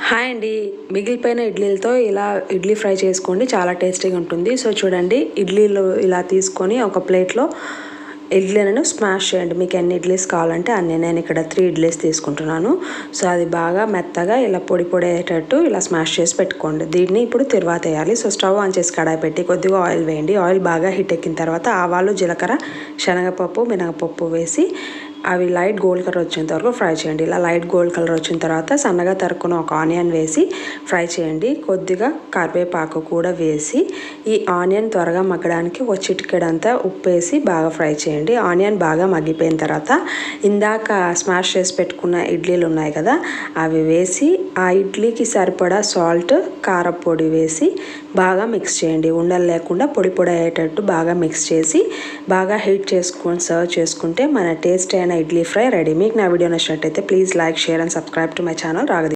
Hi అండి, మిగిలిపోయిన ఇడ్లీలతో ఇలా ఇడ్లీ ఫ్రై చేసుకోండి, చాలా టేస్టీగా ఉంటుంది. సో చూడండి, ఇడ్లీలు ఇలా తీసుకొని ఒక ప్లేట్లో ఇడ్లీలను స్మాష్ చేయండి. మీకు ఎన్ని ఇడ్లీస్ కావాలంటే అన్ని. నేను ఇక్కడ 3 ఇడ్లీస్ తీసుకుంటున్నాను. సో అది బాగా మెత్తగా ఇలా పొడి పొడి అయ్యేటట్టు ఇలా స్మాష్ చేసి పెట్టుకోండి. దీన్ని ఇప్పుడు తిరువాత వేయాలి. సో స్టవ్ ఆన్ చేసి కడాయి పెట్టి కొద్దిగా ఆయిల్ వేయండి. ఆయిల్ బాగా హీట్ ఎక్కిన తర్వాత ఆవాలు, జీలకర్ర, శనగపప్పు, మినగపప్పు వేసి అవి లైట్ గోల్డ్ కలర్ వచ్చేంత వరకు ఫ్రై చేయండి. ఇలా లైట్ గోల్డ్ కలర్ వచ్చిన తర్వాత సన్నగా తరుక్కున్న ఒక ఆనియన్ వేసి ఫ్రై చేయండి. కొద్దిగా కరివేపాకు కూడా వేసి ఈ ఆనియన్ త్వరగా మగ్గడానికి ఒక చిటికెడంతా ఉప్పు వేసి బాగా ఫ్రై చేయండి. ఆనియన్ బాగా మగ్గిపోయిన తర్వాత ఇందాక స్మాష్ చేసి పెట్టుకున్న ఇడ్లీలు ఉన్నాయి కదా, అవి వేసి ఆ ఇడ్లీకి సరిపడా సాల్ట్, కారపొడి వేసి బాగా మిక్స్ చేయండి. ఉండలు లేకుండా పొడి పొడి అయ్యేటట్టు బాగా మిక్స్ చేసి బాగా హీట్ చేసుకొని సర్వ్ చేసుకుంటే మన టేస్ట్ అయిన ఇడ్లీ ఫ్రై రెడీ. మీకు నా వీడియో నచ్చినట్టయితే please like, share and subscribe to my channel రాగదీప్.